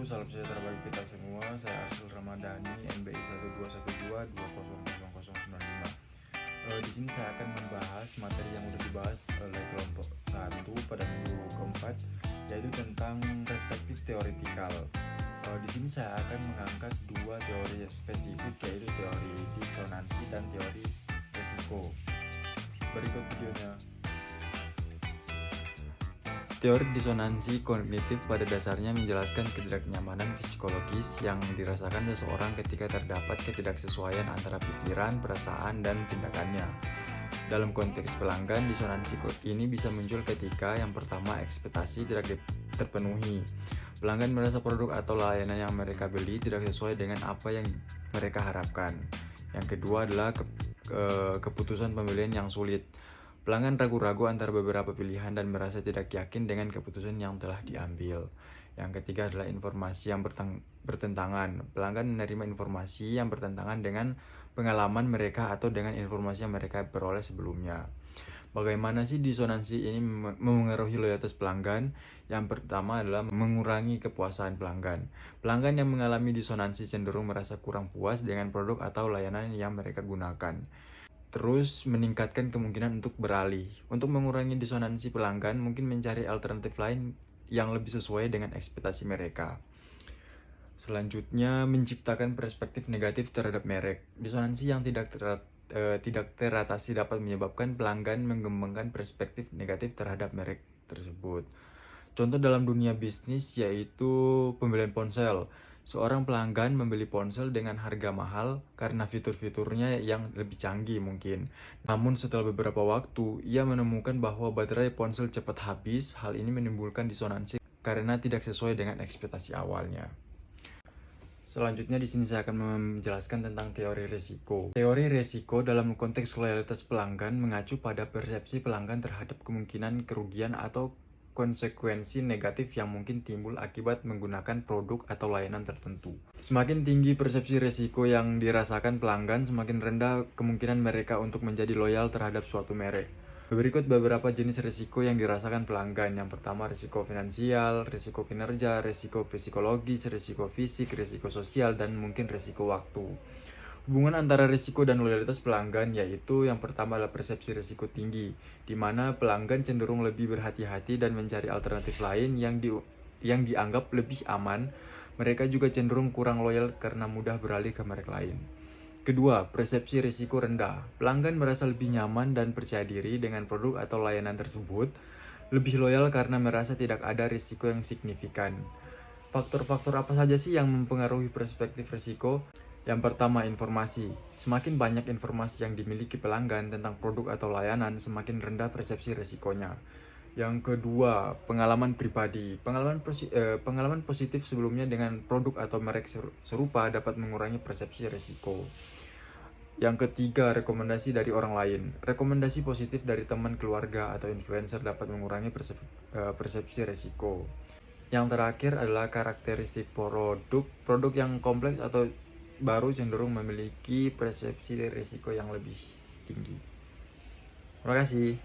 salam sejahtera bagi kita semua. Saya Arsul Ramadhani, NBI 1212200095. Di sini saya akan membahas materi yang sudah dibahas oleh kelompok 1 pada minggu keempat, yaitu tentang perspektif teoretikal. Di sini saya akan mengangkat dua teori spesifik, yaitu teori disonansi dan teori resiko. Berikut videonya. Teori disonansi kognitif pada dasarnya menjelaskan ketidaknyamanan psikologis yang dirasakan seseorang ketika terdapat ketidaksesuaian antara pikiran, perasaan, dan tindakannya. Dalam konteks pelanggan, disonansi ini bisa muncul ketika yang pertama ekspektasi tidak terpenuhi. Pelanggan merasa produk atau layanan yang mereka beli tidak sesuai dengan apa yang mereka harapkan. Yang kedua adalah keputusan pembelian yang sulit. Pelanggan ragu-ragu antara beberapa pilihan dan merasa tidak yakin dengan keputusan yang telah diambil. Yang ketiga adalah informasi yang bertentangan. Pelanggan menerima informasi yang bertentangan dengan pengalaman mereka atau dengan informasi yang mereka peroleh sebelumnya. Bagaimana sih disonansi ini memengaruhi loyalitas pelanggan? Yang pertama adalah mengurangi kepuasan pelanggan. Pelanggan yang mengalami disonansi cenderung merasa kurang puas dengan produk atau layanan yang mereka gunakan. Terus meningkatkan kemungkinan untuk beralih. Untuk mengurangi disonansi pelanggan, mungkin mencari alternatif lain yang lebih sesuai dengan ekspektasi mereka. Selanjutnya, menciptakan perspektif negatif terhadap merek. Disonansi yang tidak teratasi dapat menyebabkan pelanggan mengembangkan perspektif negatif terhadap merek tersebut. Contoh dalam dunia bisnis yaitu pembelian ponsel. Seorang pelanggan membeli ponsel dengan harga mahal karena fitur-fiturnya yang lebih canggih mungkin. Namun setelah beberapa waktu, ia menemukan bahwa baterai ponsel cepat habis. Hal ini menimbulkan disonansi karena tidak sesuai dengan ekspektasi awalnya. Selanjutnya di sini saya akan menjelaskan tentang teori resiko. Teori resiko dalam konteks loyalitas pelanggan mengacu pada persepsi pelanggan terhadap kemungkinan kerugian atau konsekuensi negatif yang mungkin timbul akibat menggunakan produk atau layanan tertentu. Semakin tinggi persepsi resiko yang dirasakan pelanggan, semakin rendah kemungkinan mereka untuk menjadi loyal terhadap suatu merek. Berikut beberapa jenis resiko yang dirasakan pelanggan. Yang pertama, resiko finansial, resiko kinerja, resiko psikologis, resiko fisik, resiko sosial, dan mungkin resiko waktu. Hubungan antara risiko dan loyalitas pelanggan yaitu yang pertama adalah persepsi risiko tinggi, di mana pelanggan cenderung lebih berhati-hati dan mencari alternatif lain yang dianggap lebih aman. Mereka juga cenderung kurang loyal karena mudah beralih ke merek lain. Kedua, persepsi risiko rendah. Pelanggan merasa lebih nyaman dan percaya diri dengan produk atau layanan tersebut, lebih loyal karena merasa tidak ada risiko yang signifikan. Faktor-faktor apa saja sih yang mempengaruhi perspektif risiko? Yang pertama, informasi. Semakin banyak informasi yang dimiliki pelanggan tentang produk atau layanan, semakin rendah persepsi risikonya. Yang kedua, pengalaman pribadi. Pengalaman positif sebelumnya dengan produk atau merek serupa dapat mengurangi persepsi risiko. Yang ketiga, rekomendasi dari orang lain. Rekomendasi positif dari teman, keluarga, atau influencer dapat mengurangi persepsi risiko. Yang terakhir adalah karakteristik produk. Produk yang kompleks atau baru cenderung memiliki persepsi risiko yang lebih tinggi. Terima kasih.